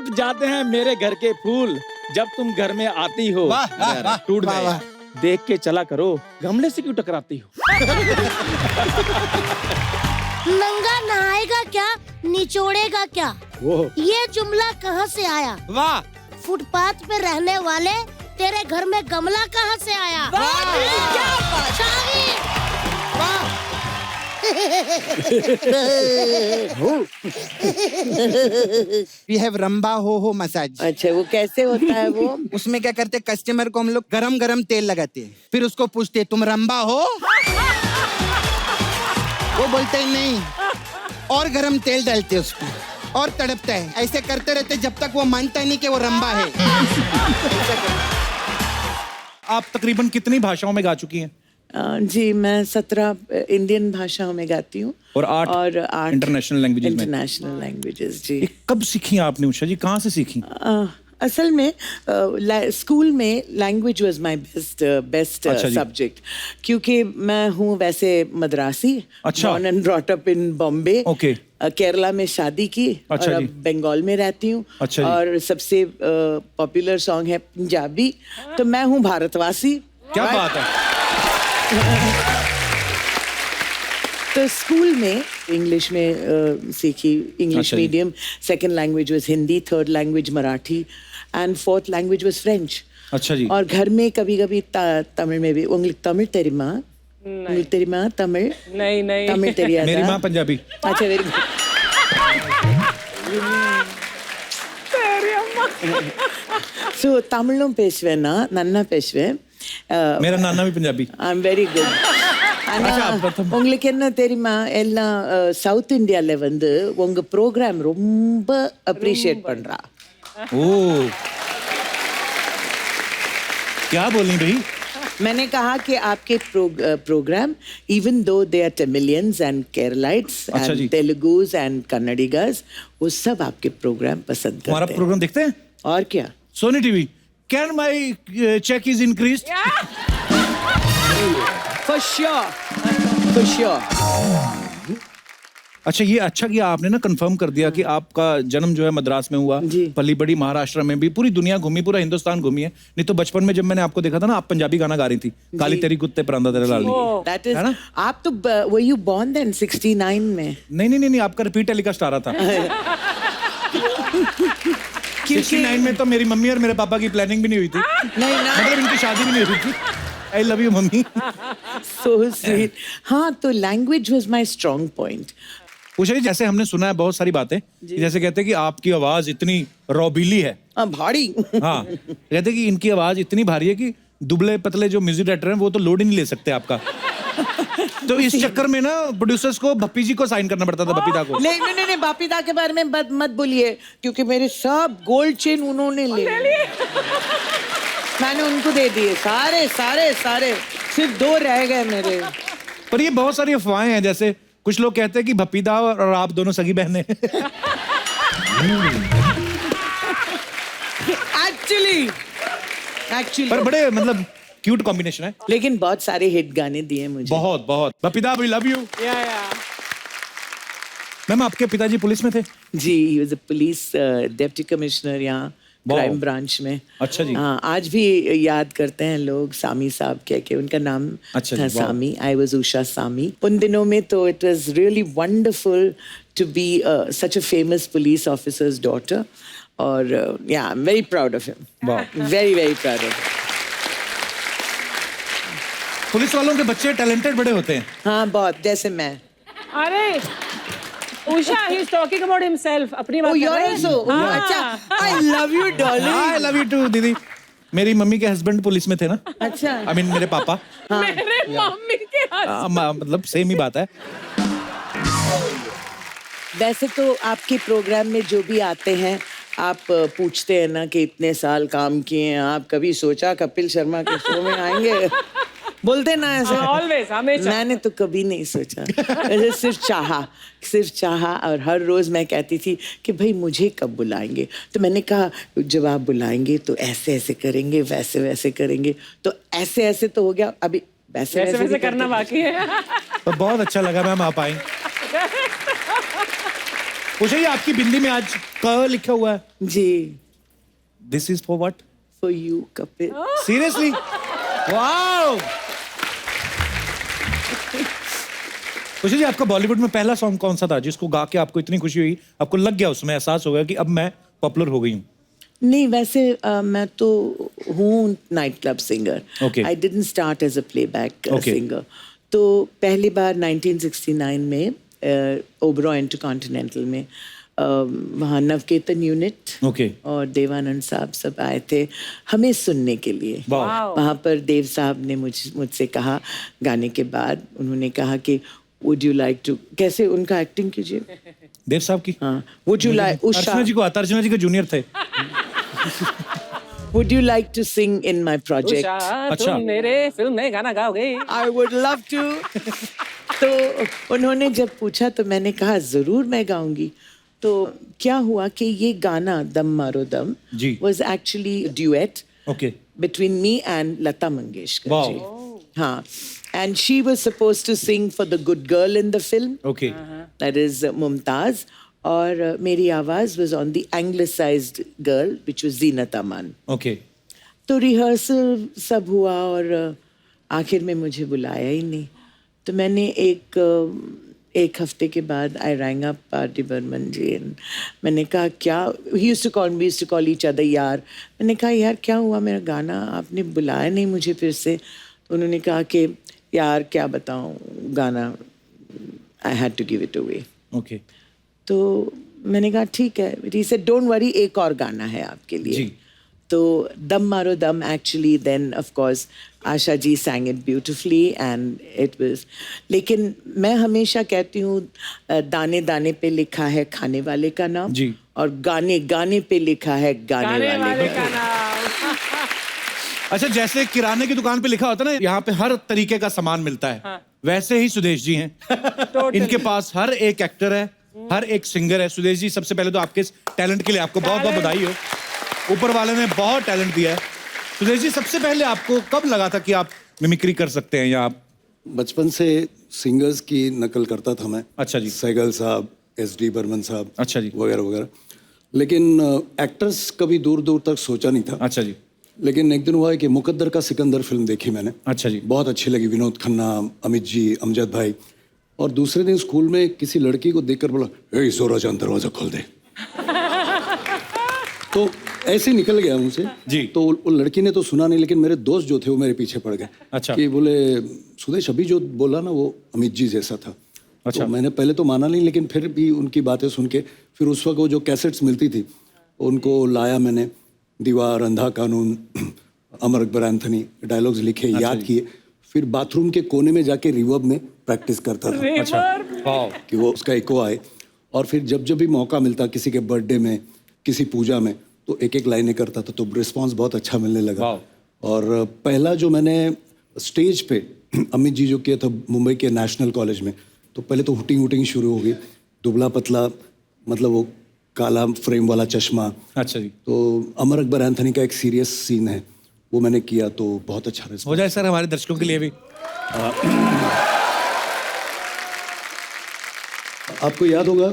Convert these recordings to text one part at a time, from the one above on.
टूट जाते हैं मेरे घर के फूल जब तुम घर में आती हो। वाह, वाह, अरे, वाह, टूट वाह, गए। वाह। देख के चला करो, गमले से क्यों टकराती हो? नंगा नहाएगा क्या, निचोड़ेगा क्या, वो ये जुमला कहाँ से आया? वाह फुटपाथ पे रहने वाले, तेरे घर में गमला कहाँ से आया? शाही! वी हैव रंबा हो मसाज। अच्छा, वो कैसे होता है वो? उसमें क्या करते हैं, कस्टमर को हम लोग गरम गरम तेल लगाते हैं, फिर उसको पूछते हैं तुम रंबा हो? वो बोलते हैं नहीं, और गरम तेल डालते हैं उसमें और तड़पता है। ऐसे करते रहते जब तक वो मानता नहीं कि वो रंबा है। आप तकरीबन कितनी भाषाओं में गा चुकी हैं? जी, मैं 17 इंडियन भाषाओं में गाती हूँ और 8 इंटरनेशनल लैंग्वेजेस में। International languages. जी। ये कब सीखी आपने उषा जी, कहाँ से सीखी? असल में स्कूल में लैंग्वेज वाज माय बेस्ट अच्छा जी। सब्जेक्ट, क्योंकि मैं हूँ वैसे मद्रासी। अच्छा। Born and brought up in Bombay. Okay. Kerala में शादी की। अच्छा और जी। अब बंगाल में रहती हूँ। अच्छा जी। और सबसे पॉपुलर सॉन्ग है पंजाबी। तो मैं हूँ भारतवासी। क्या बात है। तो स्कूल में इंग्लिश में सीखी, इंग्लिश अच्छा जी। Medium. Second language was Hindi, third language Marathi and fourth language was French. अच्छा जी। और घर में कभी कभी तमिल में भी। उंगली तमिल तेरी माँ, तेरी माँ तमिल। नहीं नहीं तमिल तेरी आदा। मेरी माँ पंजाबी। अच्छा, वेरी गुड। सो तमिलों पेशवेना नन्ना पेशवे। मेरा नाना भी Punjabi. I am very good. உங்களுக்கு என்ன தெரியுமா, எல்லாம் சவுத் இந்தியால வந்து உங்க ப்ரோக்ராம் ரொம்ப அப்ரிஷியேட் பண்றா. ओ, क्या बोली भाई? मैंने कहा कि आपके programme, even though they are Tamilians and Keralites अच्छा जी। एंड तेलुगुस एंड कन्नडिगास, वो सब आपके प्रोग्राम पसंद हमारा करते हैं. प्रोग्राम देखते हैं? और क्या? Sony TV, can my check is increased? For sure. अच्छा, ये अच्छा किया आपने ना कंफर्म कर दिया कि आपका जन्म जो है मद्रास में हुआ, जी। पली बड़ी महाराष्ट्र में भी, पूरी दुनिया घूमी, पूरा हिंदुस्तान घूमी है। नहीं तो बचपन में जब मैंने आपको देखा था ना, आप पंजाबी गाना गा रही थी, काली तेरी कुत्ते परांदा तेरे लाल। That is, है ना? आप तो were you born then 69 में? नहीं, आपका रिपीट टेलीकास्ट आ रहा था। 69 में तो मेरी मम्मी और मेरे पापा की प्लानिंग भी नहीं हुई थी, नहीं ना। मतलब इनकी शादी भी नहीं हुई थी। I love you mummy. So sweet. हाँ, तो language was my strong point. Usha ji, जैसे हमने सुना है बहुत सारी बातें, जैसे कहते हैं कि आपकी आवाज इतनी रौबीली है। भारी. हाँ, कहते हैं कि इनकी आवाज इतनी भारी है कि दुबले पतले जो म्यूजिक डायरेक्टर हैं वो तो लोड ही नहीं ले सकते आपका। तो इस चक्कर में ना प्रोड्यूसर्स को भप्पी जी को साइन करना पड़ता था, बपीता को। नहीं, बापीदा के बारे में मत बोलिए, क्योंकि मेरे सब गोल्ड चेन उन्होंने ले लिए. मैंने उनको दे दिए सारे. सिर्फ 2 रह गए मेरे. पर ये बहुत सारी अफवाहें हैं, जैसे कुछ लोग कहते हैं कि भपीदा और आप दोनों सगी बहनें। एक्चुअली पर बड़े मतलब क्यूट कॉम्बिनेशन है। लेकिन बहुत सारे हिट गाने दिए मुझे. बहुत Bappida, we love you. Ma'am, आपके पिताजी पुलिस में थे? जी, he was a police deputy commissioner यहाँ क्राइम ब्रांच में. अच्छा जी। हाँ, आज भी याद करते हैं लोग सामी साहब कह के, उनका नाम अच्छा था जी, वाह। सामी. I was Usha Sami. उन दिनों में तो it was really wonderful to be such a famous police officer's daughter. और yeah I am very proud of him. वाह। Very proud of. पुलिस वालों के बच्चे टैलेंटेड बड़े होते हैं। हाँ, बहुत. जैसे मैं. अरे Usha, he is talking about himself. अपनी बात Oh, कर you're रहे हैं? also. हाँ। अच्छा. I love you, darling. I love you too दीदी। मेरी मम्मी के हस्बैंड पुलिस में थे ना। अच्छा. आई मीन मेरे पापा। मेरे मम्मी के हाथ. मतलब सेम ही बात है। वैसे तो आपके प्रोग्राम में जो भी आते हैं, आप पूछते हैं ना कि इतने साल काम किए हैं, आप कभी सोचा कपिल शर्मा के शो में आएंगे? बोलते ना ऐसे. Always, हमेशा. मैंने तो कभी नहीं सोचा. ऐसे सिर्फ चाहा. और हर रोज मैं कहती थी कि भाई मुझे कब बुलाएंगे. तो मैंने कहा जब आप बुलाएंगे तो ऐसे ऐसे करेंगे, वैसे वैसे करेंगे. तो ऐसे ऐसे तो हो गया, अभी वैसे वैसे भी करना करते हैं. बाकी है. तो बहुत अच्छा लगा मैम, आप आए। उषा जी आपकी बिंदी में आज क लिखा हुआ है. जी, this is for what? For you Kapil. Seriously? Wow. Usha ji आपका बॉलीवुड में पहला सॉन्ग कौन सा था जिसको गा के आपको इतनी खुशी हुई, आपको लग गया उसमें एहसास हो गया कि अब मैं पॉपुलर हो गई हूँ? नहीं, वैसे मैं तो हूँ night club singer. Okay. I didn't start as a playback Okay. Singer. तो पहली बार 1969 में ओबरॉय इंटरकॉन्टिनेंटल में वहाँ नवकेतन यूनिट Okay. और देवानंद साहब सब आए थे हमें सुनने के लिए. वाह. वहाँ पर देव साहब ने मुझसे कहा गाने के बाद, उन्होंने कहा कि वुड यू लाइक टू, कैसे उनका एक्टिंग कीजिए. देव साहब की? हाँ, would you like, Archana ji को आता, अर्चना जी के जूनियर थे. Would you like to sing in my project. अच्छा. तुम मेरे फिल्म में गाना गाओगे? I would love to. तो उन्होंने जब पूछा तो मैंने कहा जरूर मैं गाऊंगी. तो क्या हुआ कि ये गाना दम मारो दम जी. was actually a duet okay. between me and Lata Mangeshkar Wow. ji. हाँ, and she was supposed to sing for the good girl in the film. Okay. That is Mumtaz. और मेरी आवाज was on the anglicized girl which was Zeenat Aman. Okay. तो rehearsal सब हुआ और आखिर में मुझे बुलाया ही नहीं. तो मैंने एक हफ्ते के बाद आई रैंग अप पार्टी बर्मन जी एंड मैंने कहा क्या, he used to call each other यार. मैंने कहा यार क्या हुआ, मेरा गाना आपने बुलाया नहीं मुझे फिर से. तो उन्होंने कहा कि यार क्या बताऊं, गाना I had to give it away. Okay. तो मैंने कहा ठीक है. ही सेड डोंट वरी, एक और गाना है आपके लिए. जी. तो Dum Maro Dum actually then of course Asha ji sang it beautifully and it was. लेकिन मैं हमेशा कहती हूँ दाने दाने पे लिखा है खाने वाले का नाम जी. और गाने गाने पे लिखा है गाने वाले का. नाम. अच्छा, जैसे किराने की दुकान पे लिखा होता है ना यहाँ पे हर तरीके का सामान मिलता है, हाँ. वैसे ही सुदेश जी हैं. इनके पास हर एक एक्टर है, हर एक सिंगर है. सुदेश जी सबसे पहले तो आपके टैलेंट के लिए आपको बहुत बहुत बधाई हो. ऊपर वाले ने बहुत टैलेंट दिया है. सुदेश जी सबसे पहले आपको कब लगा था कि आप मिमिक्री कर सकते हैं या आप? बचपन से सिंगर्स की नकल करता था मैं. अच्छा जी. सहगल साहब, एस.डी. बर्मन साहब, अच्छा जी. वगैरह वगैरह. लेकिन एक्टर्स कभी दूर दूर तक सोचा नहीं था. अच्छा जी. लेकिन एक दिन हुआ है कि मुकद्दर का सिकंदर फिल्म देखी मैंने. अच्छा जी. बहुत अच्छी लगी. विनोद खन्ना, अमित जी, अमजद भाई. और दूसरे दिन स्कूल में किसी लड़की को देखकर बोला, ए जोरा जान दरवाजा खोल दे. तो ऐसे निकल गया मुझसे जी. तो वो लड़की ने तो सुना नहीं, लेकिन मेरे दोस्त जो थे वो मेरे पीछे पड़ गए. अच्छा. कि बोले सुदेश अभी जो बोला ना वो अमित जी जैसा था. अच्छा. तो मैंने पहले तो माना नहीं, लेकिन फिर भी उनकी बातें सुन के फिर उस वक्त वो जो कैसेट्स मिलती थी उनको लाया मैंने. दीवार, अंधा कानून, अमर अकबर एंथनी, डायलॉग्स लिखे, याद किए. फिर बाथरूम के कोने में जाके रिवर्ब में प्रैक्टिस करता था. अच्छा. वाओ. कि वो उसका इको आए. और फिर जब जब भी मौका मिलता किसी के बर्थडे में, किसी पूजा में, तो एक एक लाइनें करता था. तो रिस्पांस बहुत अच्छा मिलने लगा. वाओ. और पहला जो मैंने स्टेज पे अमित जी जो किया था मुंबई के नेशनल कॉलेज में, तो पहले तो हुटिंग हुटिंग शुरू हो गई. दुबला पतला, मतलब वो काला फ्रेम वाला चश्मा. अच्छा जी. तो अमर अकबर एंथनी का एक सीरियस सीन है वो मैंने किया, तो बहुत अच्छा हो रिस्पांस. जाए सर हमारे दर्शकों के लिए भी. आपको याद होगा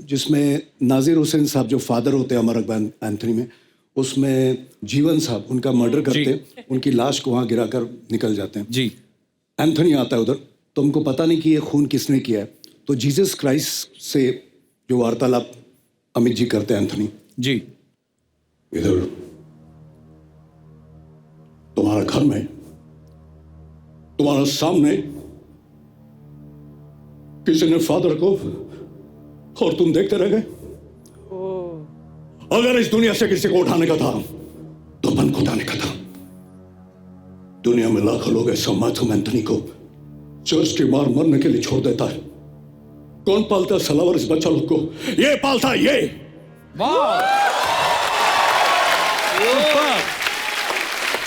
जिसमें नाजिर हुसैन साहब जो फादर होते हैं अमर अकबर एंथनी में, उसमें जीवन साहब उनका मर्डर करते, उनकी लाश को वहाँ गिराकर निकल जाते हैं. जी. एंथनी आता है उधर, तो हमको पता नहीं कि ये खून किसने किया है. तो जीसस क्राइस्ट से जो वार्तालाप अमित जी करते हैं एंथनी, जी. इधर तुम्हारा घर में, तुम्हारे सामने किसी ने फादर को, और तुम देखते रह गए. अगर इस दुनिया से किसी को उठाने का था तो मन को उठाने का था. दुनिया में लाखों लोग ऐसा मैथ्यू एंथनी को चर्च की मार मरने के लिए छोड़ देता है. कौन पालता है सलावर इस बच्चा लोग को? ये पालता है ये. वाह.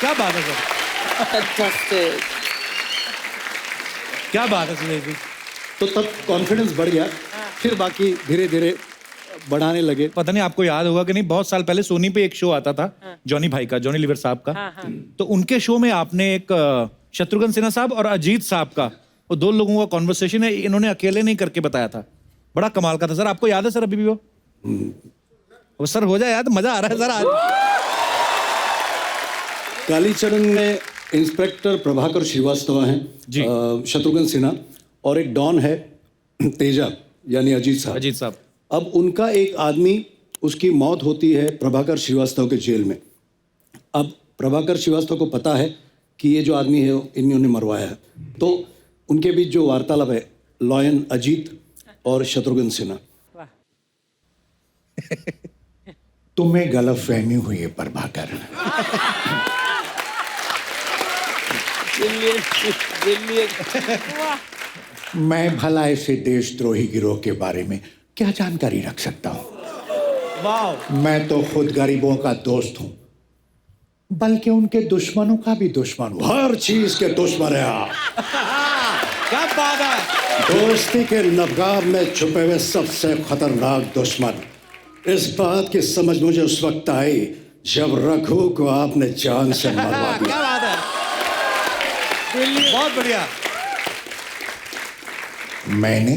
क्या बात है सर. Fantastic. क्या बात है सुदेश जी. तो तब कॉन्फिडेंस बढ़ गया. फिर बाकी धीरे धीरे बढ़ाने लगे. पता नहीं आपको याद होगा कि नहीं, बहुत साल पहले सोनी पे एक शो आता था जॉनी भाई का, जॉनी लीवर साहब का. तो उनके शो में आपने एक शत्रुघ्न सिन्हा साहब और अजीत साहब का, वो दो लोगों का कॉन्वर्सेशन है, इन्होंने अकेले नहीं करके बताया था. बड़ा कमाल का था सर। आपको याद है सर अभी भी वो सर हो जाए याद, मजा आ रहा है सर आज। कालीचरण में इंस्पेक्टर प्रभाकर श्रीवास्तव हैं जी। शत्रुघ्न सिन्हा, और एक डॉन है तेजा यानी अजीत साहब। अजीत साहब। अब उनका एक आदमी, उसकी मौत होती है प्रभाकर श्रीवास्तव के जेल में। अब प्रभाकर श्रीवास्तव को पता है कि ये जो आदमी है इन्होंने मरवाया है, तो उनके बीच जो वार्तालाप है लॉयन अजीत और शत्रुघ्न सिन्हा। तुम्हें गलतफहमी हुई है प्रभाकर। मैं भला ऐसे देशद्रोही गिरोह के बारे में क्या जानकारी रख सकता हूं। वाह। मैं तो खुद गरीबों का दोस्त हूं, बल्कि उनके दुश्मनों का भी दुश्मन हूं। हर चीज के दुश्मन है आप। क्या बात है। दोस्ती के नगाब में छुपे हुए सबसे खतरनाक दुश्मन। इस बात की समझ मुझे उस वक्त आई जब रघु को आपने जान से मरवा दिया। क्या बात है। बहुत बढ़िया। मैंने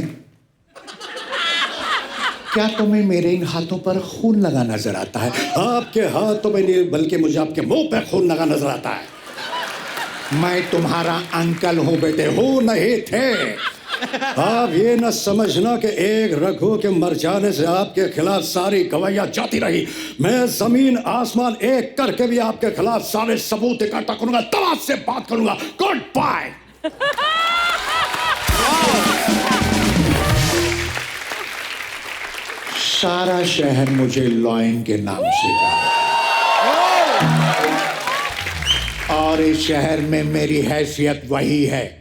क्या तुम्हें मेरे इन हाथों पर खून लगा नजर आता है? आपके हाथों में नहीं, बल्कि मुझे आपके मुंह पे खून लगा नजर आता है। मैं तुम्हारा अंकल हूं बेटे। हो नहीं थे। आप ये न समझना कि एक रघु के मर जाने से आपके खिलाफ सारी गवाहियां जाती रही। मैं जमीन आसमान एक करके भी आपके खिलाफ सारे सबूत इकट्ठा करूंगा, तब आपसे बात करूंगा। Goodbye. सारा शहर मुझे लॉयन के नाम से जाने, और इस शहर में मेरी हैसियत वही है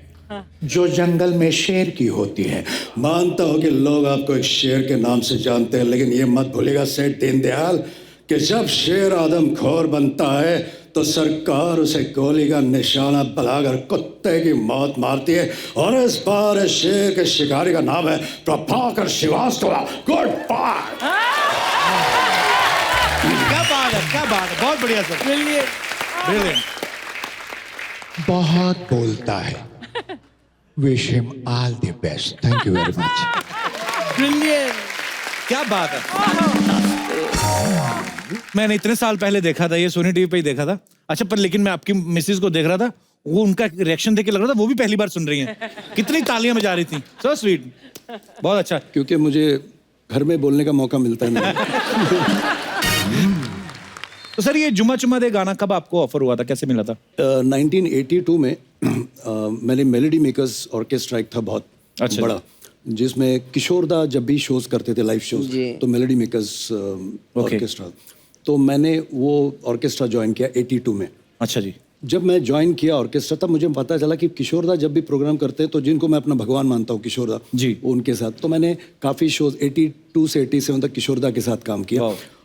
जो जंगल में शेर की होती है। मानता हूं कि लोग आपको एक शेर के नाम से जानते हैं, लेकिन ये मत भूलिएगा सेठ दीनदयाल कि जब शेर आदमखोर बनता है तो सरकार उसे गोली का निशाना बनाकर कुत्ते की मौत मारती है। और इस बार इस शेर के शिकारी का नाम है प्रभाकर श्रीवास्तव। Good bye. क्या बात है, क्या बात है। बहुत बढ़िया सर। ब्रिलियंट। बहुत बोलता है। Wish him all the best. Thank you very much. क्या बात है। मैंने इतने साल पहले देखा था, ये सोनी टीवी पे ही देखा था। अच्छा, पर लेकिन मैं आपकी मिसेज को देख रहा था, वो उनका रिएक्शन देख के लग रहा था वो भी पहली बार सुन रही हैं। कितनी तालियां बजा रही थी। So sweet. बहुत अच्छा। क्योंकि मुझे घर में बोलने का मौका मिलता है नहीं। तो सर ये जुम्मा चुम्मा दे गाना कब आपको ऑफर हुआ था, कैसे मिला था? 1982 में मैंने मेलोडी मेकर्स ऑर्केस्ट्रा एक था बहुत अच्छा। बड़ा, जिसमें किशोर दा जब भी शोज करते थे, लाइव शोज, तो मेलोडी मेकर्स ऑर्केस्ट्रा, तो मैंने वो ऑर्केस्ट्रा ज्वाइन किया 82 में। अच्छा जी। जब मैं ज्वाइन किया ऑर्केस्ट्रा तब मुझे पता चला कि किशोर दा जब भी प्रोग्राम करते हैं तो जिनको मैं अपना भगवान मानता हूँ किशोर दा जी, उनके साथ, तो मैंने काफ़ी शोज 82 से 87 तक किशोर दा के साथ काम किया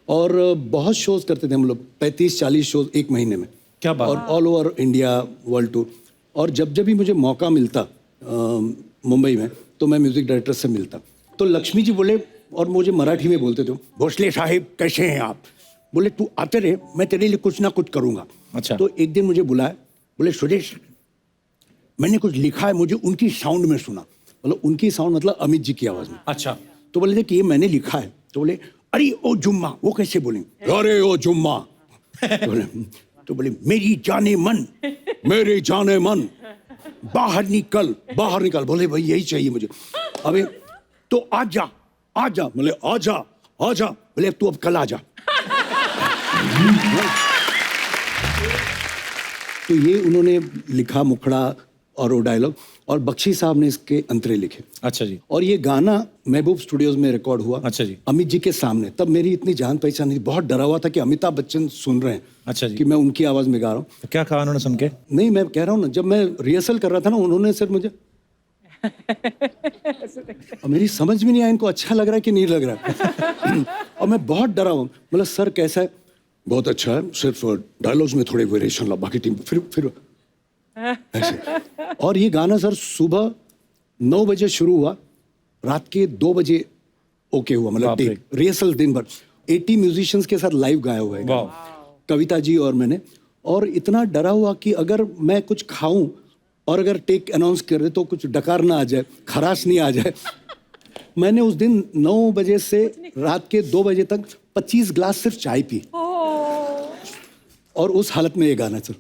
और बहुत शोज करते थे हम लोग, 35-40 शोज एक महीने में। क्या बात। और all over India, world tour. और जब जब भी मुझे मौका मिलता मुंबई में तो मैं म्यूजिक डायरेक्टर से मिलता, तो लक्ष्मी जी बोले, और मुझे मराठी में बोलते थे, भोसले साहिब कैसे हैं आप? बोले तू आते रहे, मैं तेरे लिए कुछ ना कुछ करूँगा। अच्छा। तो एक दिन मुझे बुलाया, बोले सुरेश मैंने कुछ लिखा है, मुझे उनकी साउंड में सुना। मतलब उनकी साउंड मतलब अमित जी की आवाज़ में। अच्छा। तो बोले थे कि ये मैंने लिखा है। तो बोले अरे ओ जुम्मा, वो कैसे बोलेंगे? अरे ओ जुम्मा। तो बोले मेरी जाने मन, मेरे जाने मन, बाहर निकल, बाहर निकल। बोले भाई यही चाहिए मुझे। अबे तो आजा आजा। बोले आजा आजा। बोले तू अब कल आजा। तो ये उन्होंने लिखा मुखड़ा और वो डायलॉग, और बख्शी साहब ने इसके अंतरे लिखे। अच्छा जी। और ये गाना महबूब स्टूडियोज में रिकॉर्ड हुआ। अच्छा जी। अमित जी के सामने। तब मेरी इतनी जान पहचान नहीं, बहुत डरा हुआ था कि अमिताभ बच्चन सुन रहे हैं। अच्छा जी। कि मैं उनकी आवाज में गा रहा हूँ। तो क्या कहा उन्होंने सुन के? नहीं, मैं कह रहा हूँ ना, जब मैं रिहर्सल कर रहा था ना, उन्होंने सिर्फ मुझे और मेरी समझ में नहीं आया इनको अच्छा लग रहा है कि नहीं लग रहा है। और मैं बहुत डरा हूँ। मतलब सर कैसा है? बहुत अच्छा है, सिर्फ डायलॉग्स में थोड़े वेरिएशन ला, बाकी टीम फिर ऐसे। और ये गाना सर सुबह 9 बजे शुरू हुआ, रात के 2 बजे ओके हुआ। मतलब रिहर्सल दिन भर 80 म्यूजिशियंस के साथ लाइव गाया हुआ है, कविता जी और मैंने। और इतना डरा हुआ कि अगर मैं कुछ खाऊं और अगर टेक अनाउंस कर दे तो कुछ डकार ना आ जाए, खराश नहीं आ जाए। मैंने उस दिन 9 बजे से रात के 2 बजे तक 25 ग्लास सिर्फ चाय पी और उस हालत में ये गाना चल।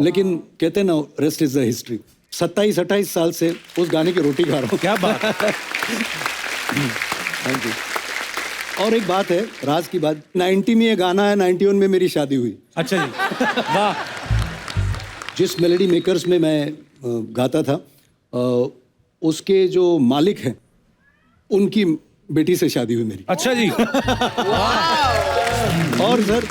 लेकिन कहते हैं ना, रेस्ट इज द हिस्ट्री। 27-28 साल से उस गाने की रोटी खा रहा हूँ। क्या बात है। Thank you. और एक बात है, राज की बात, 90 में ये गाना है, 91 में मेरी शादी हुई। अच्छा जी, वाह। जिस मेलोडी मेकर्स में मैं गाता था, उसके जो मालिक हैं उनकी बेटी से शादी हुई मेरी। अच्छा जी। और sir,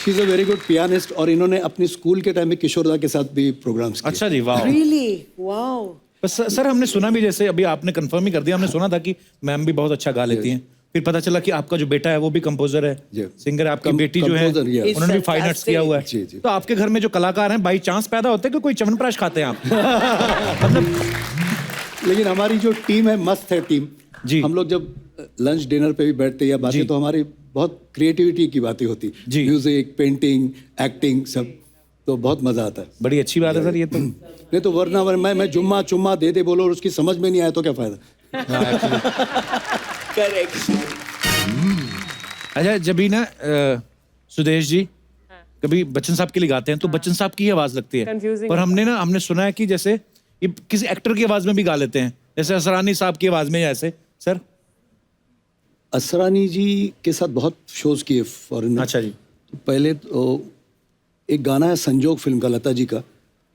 she is a very good pianist, और इन्होंने अपनी स्कूल के टाइम में किशोरदा के साथ भी प्रोग्राम्स किए। अच्छा जी, वाह। Really? Wow. बस सर, हमने सुना भी, जैसे अभी आपने कंफर्म ही कर दिया, हमने सुना था कि मैम भी बहुत अच्छा गा लेती हैं। फिर पता चला कि आपका जो बेटा है वो भी कंपोजर है, सिंगर है। आपकी बेटी जो है composer, yeah. उन्होंने भी फाइन आर्ट्स किया हुआ है। जी, जी। तो आपके घर में जो कलाकार हैं बाई चांस पैदा होते हैं कि कोई च्यवनप्राश खाते हैं आप? मतलब लेकिन हमारी जो टीम है, मस्त है टीम जी। हम लोग जब लंच डिनर पे भी बैठते या बातें, तो हमारी बहुत क्रिएटिविटी की बातें होती, जी। म्यूजिक, पेंटिंग, एक्टिंग, सब, तो बहुत मजा आता है। बड़ी अच्छी बात है सर ये तो। नहीं तो वरना मैं जुम्मा चुम्मा दे दे बोलो और उसकी समझ में नहीं आया तो क्या फायदा। Correct. अच्छा, जब भी ना सुदेश जी कभी बच्चन साहब के लिए गाते हैं तो बच्चन साहब की ही आवाज लगती है। Confusing पर हमने सुना है कि जैसे ये किसी एक्टर की आवाज में भी गा लेते हैं, जैसे असरानी साहब की आवाज में, ऐसे सर। असरानी जी के साथ बहुत शोज किए फॉरेन में। अच्छा जी। तो पहले तो एक गाना है संजोग फिल्म का, लता जी का,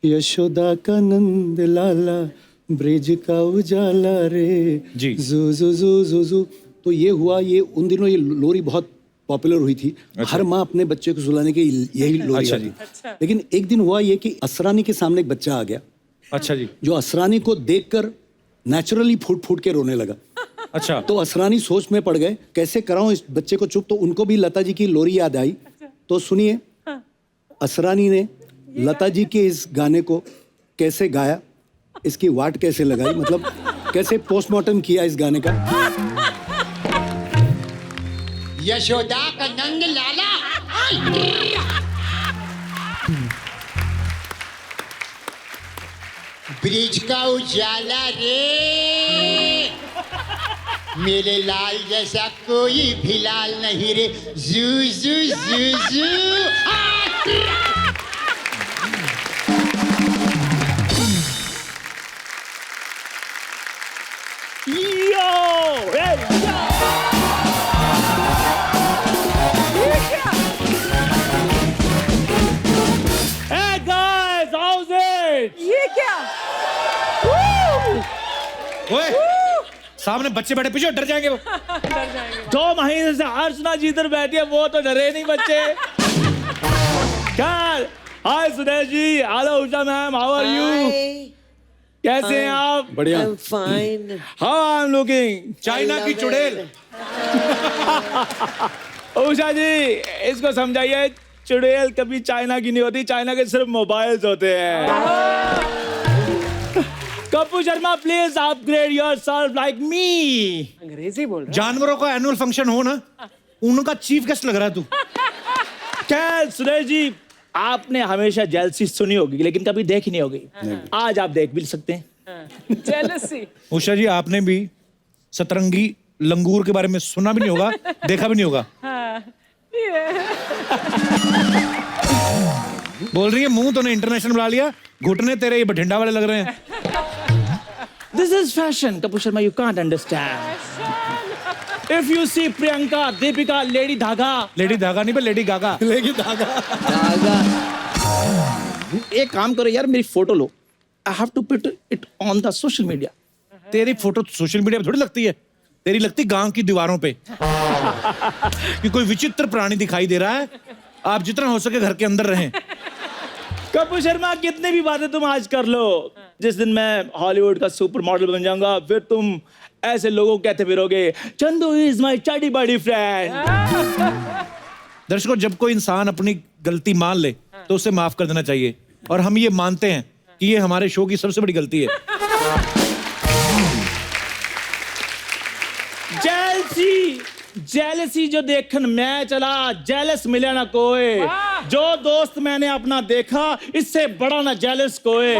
यशोदा का नंद लाला ब्रिज का उजाला रे जी। जू जू जू जू जू। तो ये हुआ, ये उन दिनों ये लोरी बहुत पॉपुलर हुई थी। हर माँ अपने बच्चे को सुलाने के यही लोरी अच्छा गाती। लेकिन एक दिन हुआ ये कि असरानी के सामने एक बच्चा आ गया, अच्छा जी। जो असरानी को देखकर नेचुरली फूट फूट के रोने लगा। अच्छा। तो असरानी सोच में पड़ गए, कैसे कराऊं इस बच्चे को चुप। तो उनको भी लता जी की लोरी याद आई। तो सुनिए, असरानी ने लता जी के इस गाने को कैसे गाया, इसकी वाट कैसे लगाई, मतलब कैसे पोस्टमार्टम किया इस गाने का। यशोदा का नंद लाला, ब्रिज का उजाला रे, मेरे लाल जैसा कोई भी लाल नहीं रे, जू जू जू जू। Hey guys, how's it? ये क्या? ओए, सामने बच्चे बैठे, पीछे डर जाएंगे वो। डर जाएंगे। 2 महीने से अर्चना जी इधर बैठी है, वो तो डरे नहीं बच्चे। Hi Sudesh ji, hello Usha ma'am, how are you? Hi. कैसे हैं आप? बढ़िया। I'm fine. How I am looking? China की चुड़ैल। उषा जी, इसको समझाइए, चुड़ैल कभी चाइना की नहीं होती, चाइना के सिर्फ मोबाइल्स होते हैं। Kapoor Sharma, please upgrade yourself like me. अंग्रेजी बोल रहा जानवरों का एनुअल फंक्शन हो ना, उनका चीफ गेस्ट लग रहा है तू। क्या सुरेश जी, आपने हमेशा जेलसी सुनी होगी लेकिन कभी देखी नहीं होगी। आज आप देख भी सकते हैं। है। Jealousy. उषा जी, आपने भी सतरंगी लंगूर के बारे में सुना भी नहीं होगा, देखा भी नहीं होगा। हाँ, ये। बोल रही है मुंह तो ने इंटरनेशनल बुला लिया, घुटने तेरे ये बठिंडा वाले लग रहे हैं। This is fashion, Kapoor Sharma, you can't understand. If you see Priyanka, Deepika, Lady Dhaga, lady धागा नहीं पे लेडी गागा। लेकिन धागा। एक काम करो यार, मेरी photo low. I have to put it on the social media. तेरी फोटो सोशल मीडिया पे थोड़ी लगती है, तेरी लगती गांव की दीवारों पे कि कोई विचित्र प्राणी दिखाई दे रहा है। आप जितना हो सके घर के अंदर रहें। कपूर शर्मा, कितनी भी बातें तुम आज कर लो, जिस दिन मैं हॉलीवुड का सुपर मॉडल बन जाऊंगा, फिर तुम ऐसे लोगों को कहते फिरोगे, चंदू इज माय चड्डी बॉडी फ्रेंड। दर्शकों, जब कोई इंसान अपनी गलती मान ले तो उसे माफ कर देना चाहिए, और हम ये मानते हैं कि ये हमारे शो की सबसे बड़ी गलती है। जेलसी जो देखन मैं चला, जेलस मिले ना कोई। जो दोस्त मैंने अपना देखा, इससे बड़ा ना जेलस कोई।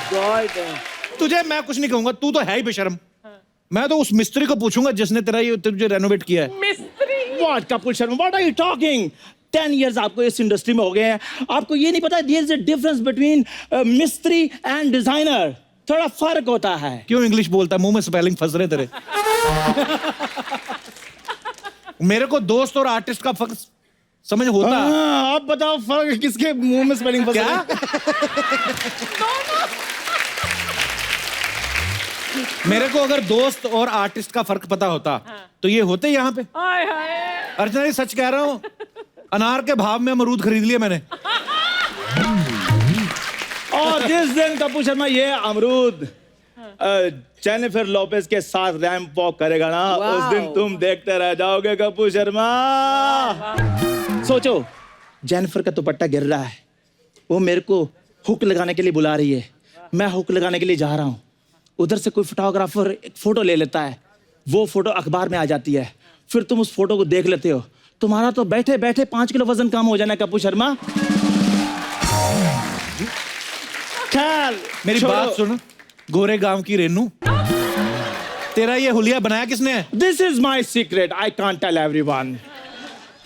My God. तुझे मैं कुछ नहीं कहूंगा, तू तो है ही बेशर्म। मैं तो उस मिस्त्री को पूछूंगा जिसने तेरा ये तुझे रेनोवेट किया है। मिस्त्री What, Kapil Sharma, what are you talking? 10 years आपको इस इंडस्ट्री में हो गए हैं, आपको ये नहीं पता there is a difference between मिस्त्री and designer, थोड़ा फर्क होता है। क्यों इंग्लिश बोलता है, मुंह में स्पेलिंग फंस रहे तेरे। मेरे को दोस्त और आर्टिस्ट का फर्क समझ होता है। आप बताओ फर्क किसके मुंह में स्पेलिंग फंस क्या? मेरे को अगर दोस्त और आर्टिस्ट का फर्क पता होता तो ये होते यहाँ पे। हाय हाय अर्चना जी सच कह रहा हूँ, अनार के भाव में अमरूद खरीद लिए मैंने। और जिस दिन कपूर शर्मा ये अमरूद जेनिफर लोपेज के साथ रैंप वॉक करेगा ना, उस दिन तुम देखते रह जाओगे कपूर शर्मा। सोचो, जेनिफर का दुपट्टा गिर रहा है, वो मेरे को हुक लगाने के लिए बुला रही है, मैं हुक लगाने के लिए जा रहा हूँ, उधर से कोई फोटोग्राफर एक फोटो ले लेता है, वो फोटो अखबार में आ जाती है, फिर तुम उस फोटो को देख लेते हो, तुम्हारा तो बैठे बैठे 5 किलो वजन कम हो जाना कपूर शर्मा। खैर मेरी बात सुन, गोरे गांव की रेनू, तेरा ये हुलिया बनाया किसने है? This is my secret, I can't tell everyone.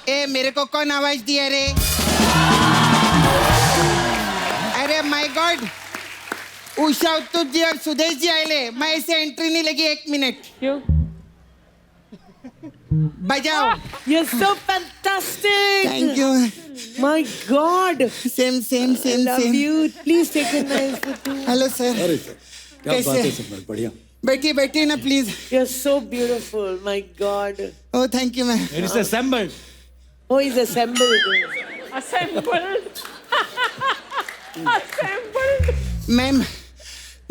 ए मेरे को कौन आवाज दिया रे? अरे माय गॉड, उषा उत्तुप जी और सुदेश जी आए, मैं ऐसे एंट्री नहीं लगी 1 मिनट। क्यों? बजाओ। You're so fantastic. Thank you. My God. Same same same Love same. you. Please take a nice photo. Hello sir. अरे सर, क्या कैसे? बात है सर, बढ़िया। बैठिए बैठिए ना please. You're so beautiful. My God. Oh thank you ma'am. It is assembled. Oh, he's assembled. Assembled. Assembled. Ma'am,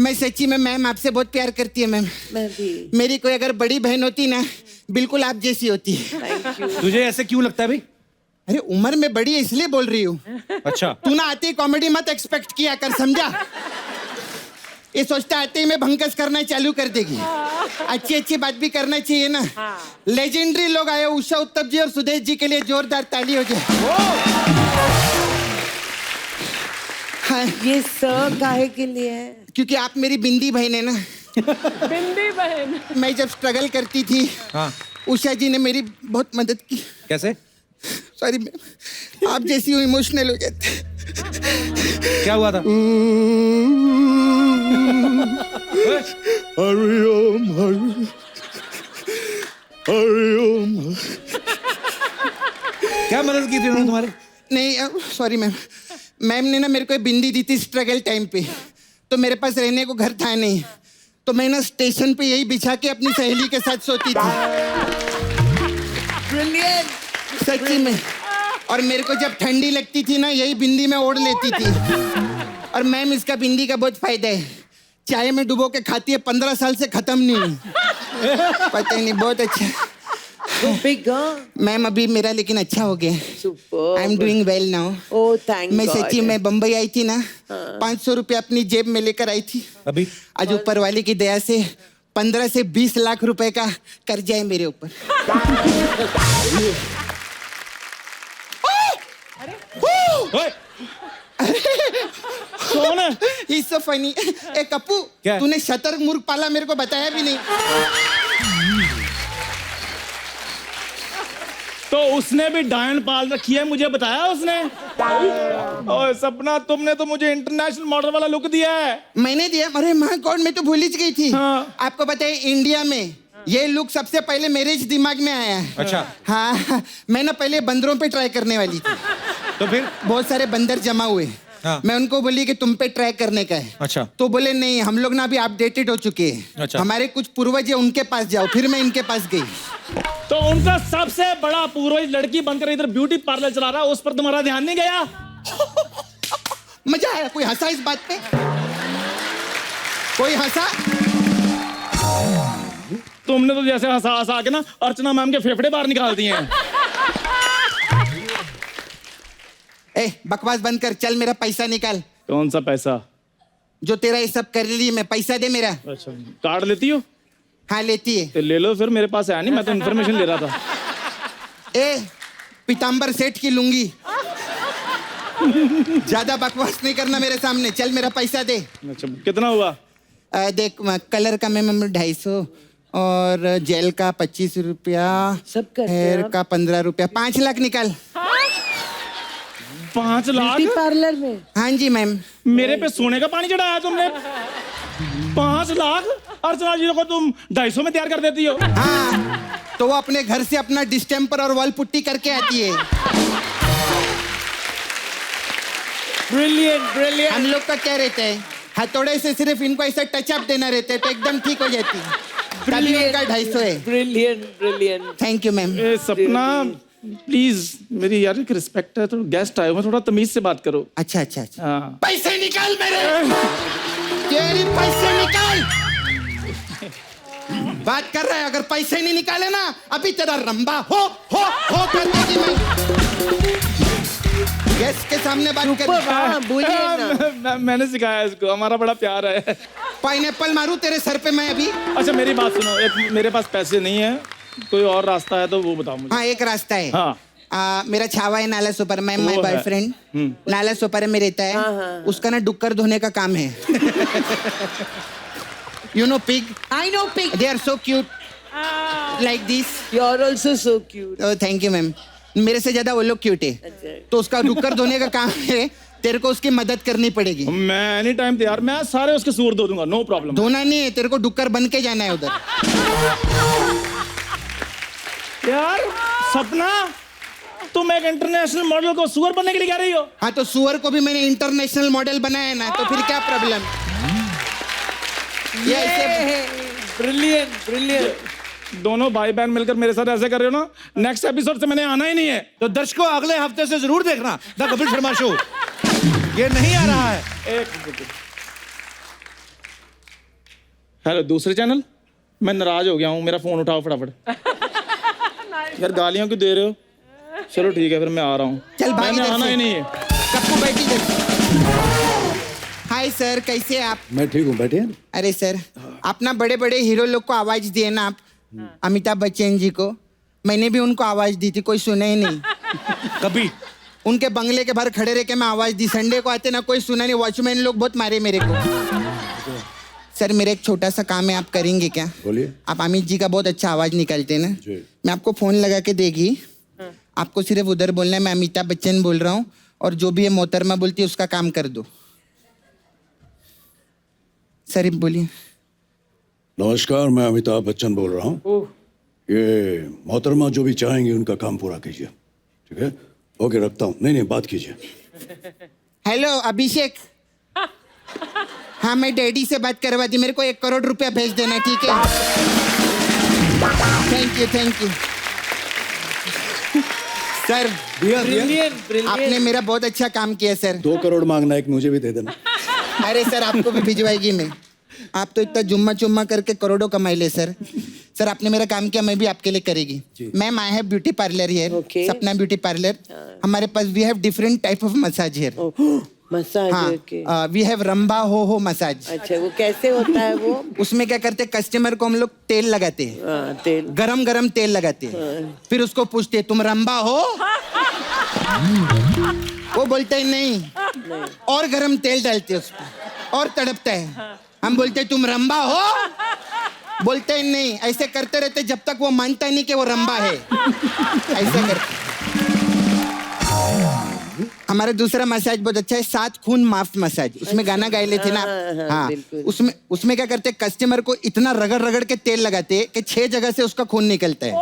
मैं सच्ची में मैम आपसे बहुत प्यार करती है मैम। मैं भी। मेरी कोई अगर बड़ी बहन होती ना, बिल्कुल आप जैसी होती। Thank you. तुझे ऐसे क्यों लगता है भाई? अरे उम्र में बड़ी है इसलिए बोल रही हूँ। अच्छा, तू ना आते ही कॉमेडी मत एक्सपेक्ट किया कर, समझा? ये सोचता आते ही मैं भंकस करना चालू कर देगी। अच्छी अच्छी बात भी करना चाहिए ना। लेजेंडरी लोग आए, उषा उत्तप जी और सुदेश जी के लिए जोरदार ताली हो जाए। हाँ, ये सब काहे के लिए है? क्योंकि आप मेरी बिंदी बहन है ना। बिंदी बहन। मैं जब स्ट्रगल करती थी, हाँ, उषा जी ने मेरी बहुत मदद की। कैसे? सॉरी मैम, आप जैसी हूँ इमोशनल हो जाते। क्या हुआ था? हरिओम हरिओम। क्या मदद की थी उन्होंने तुम्हारी? नहीं सॉरी मैम, मैम ने ना मेरे को एक बिंदी दी थी स्ट्रगल टाइम पे, तो मेरे पास रहने को घर था नहीं, तो मैं ना स्टेशन पे यही बिछा के अपनी सहेली के साथ सोती थी। Brilliant. सच्ची में। और मेरे को जब ठंडी लगती थी ना, यही बिंदी में ओढ़ लेती थी। और मैम इसका बिंदी का बहुत फायदा है, चाय में डुबो के खाती है, 15 साल से खत्म नहीं हुई। पता ही नहीं, बहुत अच्छा। So big, huh? मैम अभी मेरा लेकिन अच्छा हो गया। Superb. I am doing well now. Oh, thank मैं God. सच्ची में बम्बई आई थी ना, 500 रुपये अपनी जेब में लेकर आई थी। अभी आज ऊपर वाले की दया से 15 से 20 लाख रुपए का कर्जा है मेरे ऊपर। कौन है? He's so funny. ए कप्पू, क्या? तूने शतरंज मूर्ख पाला, मेरे को बताया भी नहीं। तो उसने भी डायन पाल रखी है, मुझे बताया उसने। ओए सपना, तुमने तो मुझे इंटरनेशनल मॉडल वाला लुक दिया है। मैंने दिया? अरे माय गॉड, मैं तो भूल ही गई थी। हाँ। आपको बताइए, इंडिया में ये लुक सबसे पहले मेरे ही दिमाग में आया है। अच्छा, हाँ, मैं ना पहले बंदरों पे ट्राई करने वाली थी। तो फिर? बहुत सारे बंदर जमा हुए। हाँ। मैं उनको बोली कि तुम पे ट्राई करने का है। अच्छा। तो बोले नहीं, हम लोग ना अभी अपडेटेड हो चुके हैं। अच्छा। हमारे कुछ पूर्वज है, उनके पास जाओ। फिर मैं इनके पास गई। तो उनका सबसे बड़ा पूर्वज लड़की बनकर इधर ब्यूटी पार्लर चला रहा है, उस पर तुम्हारा ध्यान नहीं गया? मजा आया? कोई हंसा इस बात पे? कोई हंसा? तुमने तो जैसे हंसा हंसा के ना अर्चना मैम के फेफड़े बाहर निकाल दिए हैं। ए बकवास बंद कर, चल मेरा पैसा निकाल। कौन सा पैसा? जो तेरा ये सब कर रही है, मैं पैसा दे मेरा। अच्छा, कार्ड लेती हो? हाँ लेती है। तो ले लो फिर, मेरे पास है नहीं, मैं तो इन्फॉर्मेशन ले रहा था। ए पीताम्बर सेठ की लुंगी, ज्यादा बकवास नहीं करना मेरे सामने, चल मेरा पैसा दे। अच्छा, कितना हुआ? देख कलर का मैम 250 और जेल का 25 रुपया, सब करते हैं हेयर आप? का 15 रुपया, 5 लाख निकाल। 5 लाख? ब्यूटी पार्लर में? हाँ जी मैम। मेरे पे सोने का पानी चढ़ाया तुमने? 5 लाख? अर्चना जी को तुम 250 में तैयार कर देती हो? हाँ, तो वो अपने घर से अपना डिस्टेम्पर और वॉल पुट्टी करके आती है। Brilliant brilliant. हम लोग का क्या रहता है, हथौड़े से सिर्फ इनको ऐसा टच अप देना रहता है तो एकदम ठीक हो जाती है। तभी उनका 250 है। Brilliant brilliant. Thank you ma'am. ए, सपना प्लीज, मेरी यार एक रिस्पेक्ट है, तो गेस्ट आए हो, थोड़ा तमीज से बात करो। अच्छा अच्छा अच्छा। हाँ। पैसे निकाल मेरे, तेरी पैसे निकाल। बात कर रहा है, अगर पैसे नहीं निकाले ना अभी तेरा रंबा हो कर देगी मैं। गेस्ट के सामने बात कर। हाँ, बोलिए ना। मैंने सिखाया इसको, हमारा बड़ा प्यार है। पाइनएप्पल मारूं तेरे सर पे मैं अभी? अच्छा मेरी बात सुनो, एक मेरे पास पैसे नहीं है, कोई और रास्ता है तो वो बताओ मुझे। हाँ एक रास्ता है। हाँ। मेरा छावा है नाला सुपर, मैं माय वो है। बॉयफ्रेंड नाला सुपर में रहता है। उसका ना डुक्कर धोने का काम है। You know pig? I know pig. They are so cute like this. You are also so cute. Thank you ma'am. मेरे से ज्यादा वो लोग क्यूट है। अच्छा। तो उसका डुक्कर धोने का काम है, तेरे को उसकी मदद करनी पड़ेगी। मैं एनी टाइम तैयार, मैं सारे उसके सूर धो दूंगा, नो प्रॉब्लम। धोना नहीं है, तेरे को डुक्कर बन के जाना है उधर। यार सपना, तुम एक इंटरनेशनल मॉडल को सुअर बनने के लिए कह रही हो? हाँ तो सुअर को भी मैंने इंटरनेशनल मॉडल बनाया ना, तो फिर क्या प्रॉब्लम? ये ऐसे ब्रिलियंट ब्रिलियंट। दोनों भाई बहन मिलकर मेरे साथ ऐसे कर रहे हो ना, नेक्स्ट एपिसोड से मैंने आना ही नहीं है। तो दर्शकों अगले हफ्ते से जरूर देखना द कपिल शर्मा शो। ये नहीं आ रहा है। एक मिनट। हेलो दूसरे चैनल, मैं नाराज हो गया हूँ, मेरा फोन उठाओ फटाफट। यार गालियां क्यों दे रहे हो? चलो ठीक है फिर मैं आ रहा हूँ। चल भाग मैंने इधर आना से। ही नहीं है। कप्पू बैठी इधर। हाय सर, कैसे हैं आप? मैं ठीक हूँ, बैठे हैं। अरे सर, आप ना बड़े बड़े हीरो लोग को आवाज दिए ना आप, अमिताभ बच्चन जी को। मैंने भी उनको आवाज दी थी, कोई सुना ही नहीं। कभी उनके बंगले के बाहर खड़े रह के मैं आवाज दी। संडे को आते ना कोई सुना नहीं, वॉचमैन लोग बहुत मारे मेरे को। सर मेरा एक छोटा सा काम है, आप करेंगे क्या? बोलिए। आप अमित जी का बहुत अच्छा आवाज निकालते हैं ना, जी। मैं आपको फोन लगा के देगी, आपको सिर्फ उधर बोलना है मैं अमिताभ बच्चन बोल रहा हूँ, और जो भी ये मोहतरमा बोलती है उसका काम कर दो। सर बोलिए। नमस्कार, मैं अमिताभ बच्चन बोल रहा हूँ। ये मोहतरमा जो भी चाहेंगे उनका काम पूरा कीजिए, ठीक है? ओके, रखता हूँ। नहीं बात कीजिए। हेलो अभिषेक। हाँ मैं डैडी से बात करवा दी, मेरे को 1 करोड़ रुपया भेज देना, ठीक है? Thank you. सर दिया ब्रिलियंट आपने मेरा बहुत अच्छा काम किया सर। 2 करोड़ मांगना, एक मुझे भी दे देना। अरे सर आपको भी भिजवाएगी मैं। आप तो इतना जुम्मा चुम्मा करके करोड़ों कमाई ले सर। सर आपने मेरा काम किया, मैं भी आपके लिए करेगी। Ma'am I have beauty parlour here, Okay. Sapna beauty parlour. हमारे पास we have different type of massage here. Massage. हाँ ओके। वी हैव रंबा हो मसाज। अच्छा वो कैसे होता है वो? उसमें क्या करते हैं, कस्टमर को हम लोग तेल लगाते हैं, हाँ, तेल। गरम गरम तेल लगाते हैं, फिर उसको पूछते हैं तुम रंबा हो? वो बोलते हैं नहीं, और गरम तेल डालते हैं उसमें और तड़पता है। हम बोलते हैं तुम रंबा हो? बोलते हैं नहीं। ऐसे करते रहते जब तक वो मानता नहीं कि वो रंबा है। ऐसे करते। हमारा दूसरा मसाज बहुत अच्छा है, 7 खून माफ मसाज। उसमें गाना गाए लेते ना आप। हाँ बिल्कुल। उसमें क्या करते हैं, कस्टमर को इतना रगड़ रगड़ के तेल लगाते हैं कि 6 जगह से उसका खून निकलता है।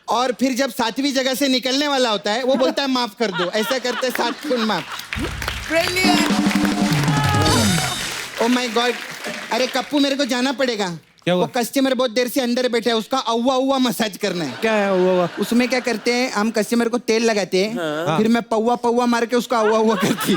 और फिर जब 7वीं जगह से निकलने वाला होता है वो बोलता है माफ कर दो। ऐसा करते हैं 7 खून माफ। Oh my God. अरे कप्पू मेरे को जाना पड़ेगा। क्या हुआ? वो कस्टमर बहुत देर से अंदर बैठा है, उसका अव्वा उव्वा मसाज करना है। क्या है हुआ? उसमें क्या करते हैं, हम कस्टमर को तेल लगाते हैं, फिर मैं पौवा पौवा मार के उसका अव्वा उव्वा करती।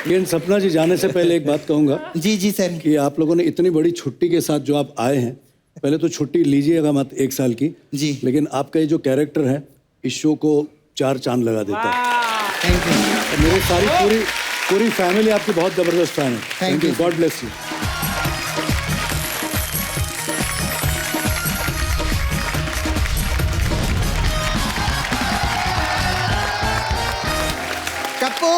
लेकिन सपना जी, जाने से पहले एक बात कहूंगा जी सर। कि आप लोगों ने इतनी बड़ी छुट्टी के साथ जो आप आए हैं, पहले तो छुट्टी लीजिएगा मत 1 साल की जी। लेकिन आपका ये जो कैरेक्टर है इस शो को 4 चांद लगा देता है। Thank you. मेरी सारी पूरी फैमिली आपकी बहुत जबरदस्त फैन है। Thank you. God bless you. Kappu को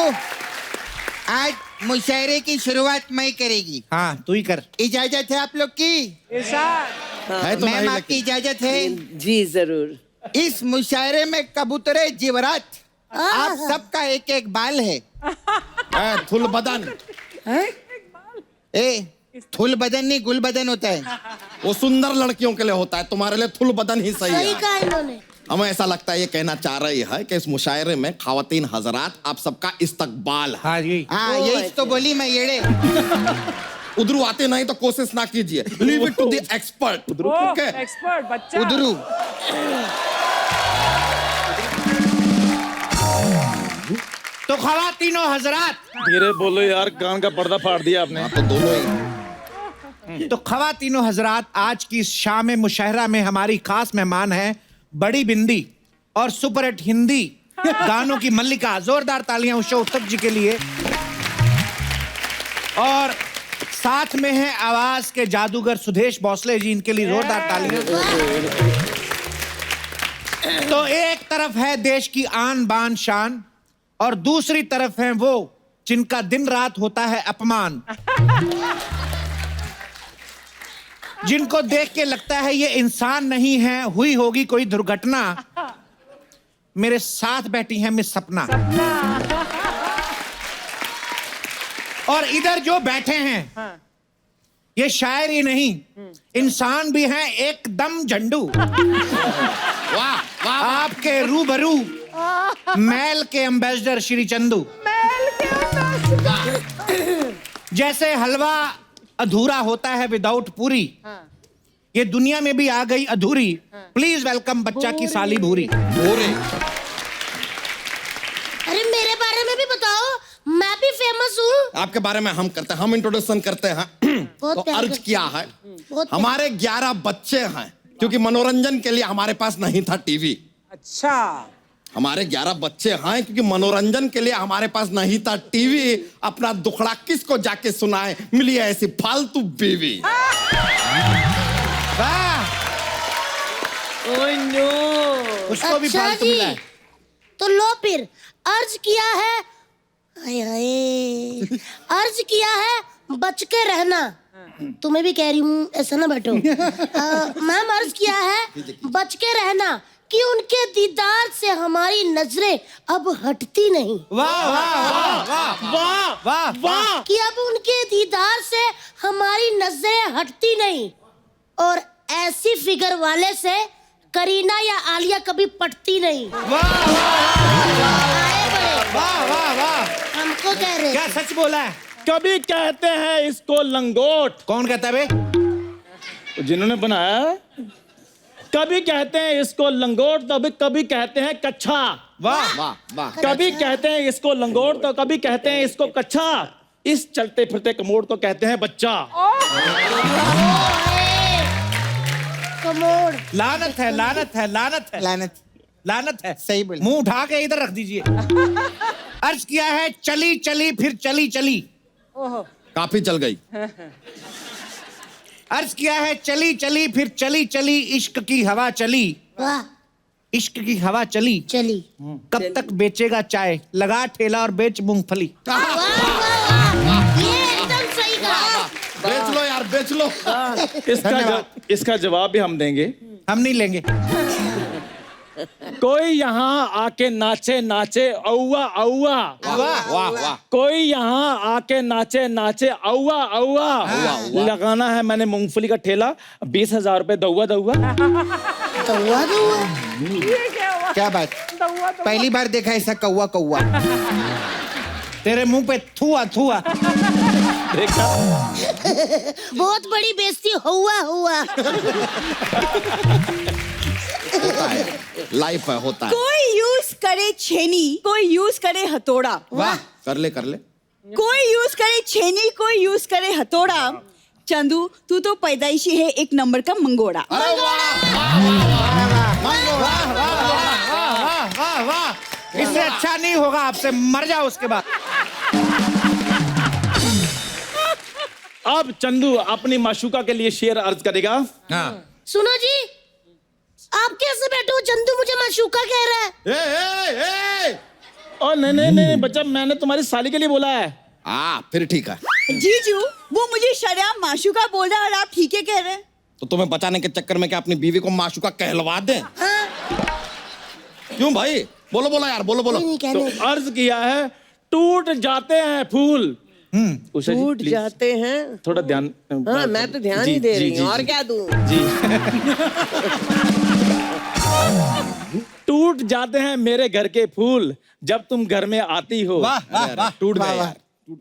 आज मुशायरे की शुरुआत मैं करेगी। हाँ तू ही कर। इजाजत है आप लोग की? है तो मैम नहीं आपकी इजाजत है? जी जरूर। इस मुशायरे में कबूतरे जीवरात आप सबका एक एक बाल है। थुल बदन। ए थुल बदन नहीं गुल बदन होता है। वो सुंदर लड़कियों के लिए होता है, तुम्हारे लिए थुल बदन ही सही सही है। कहा इन्होंने। हमें ऐसा लगता है ये कहना चाह रही है कि इस मुशायरे में खवातीन हजरात आप सबका इस्तकबाल है। हाँ जी। हाँ यही तो बोली मैं येड़े। उधरू आते नहीं तो कोशिश ना कीजिए, leave it to the expert. ठीक है? एक्सपर्ट बच्चा। उधरू तो खवातीनो हजरात, धीरे बोलो यार, कान का पर्दा फाड़ दिया आपने। हाँ, तो दोनों ही। तो खवातीनो हजरात, आज की इस शाम मुशायरा में हमारी खास मेहमान है बड़ी बिंदी और सुपरहिट हिंदी गानों की मल्लिका। जोरदार तालियां उषा उत्तप जी के लिए। और साथ में है आवाज के जादूगर सुदेश भोसले जी, इनके लिए जोरदार तालियां। तो एक तरफ है देश की आन बान शान और दूसरी तरफ है वो जिनका दिन रात होता है अपमान, जिनको देख के लगता है ये इंसान नहीं है, हुई होगी कोई दुर्घटना। मेरे साथ बैठी है मिस सपना। और इधर जो बैठे हैं ये शायर ही नहीं, इंसान भी हैं एकदम झंडू। वाह वाह। आपके रूबरू मैल के एम्बेसडर श्री चंदू। जैसे हलवा अधूरा होता है विदाउट पूरी, ये दुनिया में भी आ गई अधूरी। प्लीज वेलकम बच्चा की साली भूरी। भूरी। अरे मेरे बारे में भी बताओ, मैं भी फेमस हूँ। आपके बारे में हम करते हैं, हम इंट्रोडक्शन करते हैं। बहुत तो प्यार अर्ज करते किया है, बहुत हमारे 11 बच्चे हैं, क्योंकि मनोरंजन के लिए हमारे पास नहीं था टीवी। अच्छा। हमारे 11 बच्चे हैं क्योंकि मनोरंजन के लिए हमारे पास नहीं था टीवी। अपना दुखड़ा किसको जाके सुनाए, मिली है ऐसी फालतू बीवी। उसको भी अच्छा फालतू जी, मिला है। तो लो फिर अर्ज किया है, हाय हाय, अर्ज किया है बच के रहना। तुम्हें भी कह रही हूँ, ऐसा ना बैठो। मैम अर्ज किया है बच के रहना कि उनके दीदार से हमारी नजरें अब हटती नहीं। वाह वाह वाह वाह वाह वाह। कि अब उनके दीदार से हमारी नजरें हटती नहीं, और ऐसी फिगर वाले से करीना या आलिया कभी पटती नहीं। वाह वाह आए बड़े, वाह वाह वाह। हमको कह रहे क्या सच बोला है? कभी कहते हैं इसको लंगोट, कौन कहता है बे? जिन्होंने बनाया है। कभी कहते हैं इसको लंगोट तो कभी कहते हैं कच्छा। वाह वाह वाह। कभी कहते हैं इसको लंगोट तो कभी कहते हैं इसको कच्छा। इस चलते फिरते कमोड को कहते हैं बच्चा। कमोड। लानत है लानत है लानत है लानत। लानत है। सही बोला। मुंह उठा के इधर रख दीजिए। अर्ज किया है चली चली फिर चली चली। काफी चल गई। अर्ज किया है चली चली फिर चली चली, इश्क की हवा चली। वाह, इश्क की हवा चली। चली। कब तक बेचेगा चाय, लगा ठेला और बेच मूंगफली। वाह वाह वाह, ये एकदम सही कहा। बेच लो यार, बेच लो। इसका जवाब भी हम देंगे। हम नहीं लेंगे। कोई यहाँ आके नाचे नाचे औवा औवा। वाह वाह वाह। कोई यहाँ आके नाचे नाचे औवा औवा। लगाना है मैंने मूंगफली का ठेला, 20,000 रुपए दौवा दौवा। कौवा कौवा। ये क्या हुआ? क्या बात, दौआ तो पहली बार देखा ऐसा कौवा कौवा। तेरे मुंह पे थुआ थुआ। देखा, बहुत बड़ी बेइज्जती हुआ हुआ। होता है, लाइफ है, होता है। कोई यूज करे छेनी, कोई यूज करे हथौड़ा। वाह, कर ले कर ले। कोई यूज करे छेनी, कोई यूज करे हथौड़ा। चंदू तू तो पैदाइशी है एक नंबर का मंगोड़ा। अरे वाह वाह वाह वाह। इससे अच्छा नहीं होगा, आपसे मर जाओ उसके बाद। अब चंदू अपनी माशूका के लिए शेर अर्ज करेगा। हाँ। सुनो जी, आप कैसे बैठे हो? चंदू मुझे माशूका कह रहा है। ए, ए, ए, ओ नहीं बच्चा, मैंने तुम्हारी साली के लिए बोला है। फिर ठीक है। जीजू वो मुझे शरेआम माशूका बोल रहा है और आप ठीक है कह रहे हैं। तो तुम्हें बचाने के चक्कर में क्या अपनी बीवी को माशूका कहलवा दें? क्यों भाई? बोलो बोलो यार, बोलो बोलो। नहीं तो कहने। अर्ज किया है टूट जाते हैं फूल। उषा जी, टूट please, जाते हैं। थोड़ा ध्यान। हाँ, मैं तो ध्यान ही दे रही हूँ, और क्या दूं? जी टूट जाते हैं मेरे घर के फूल जब तुम घर में आती हो। वाह वाह वाह, टूट गए यार।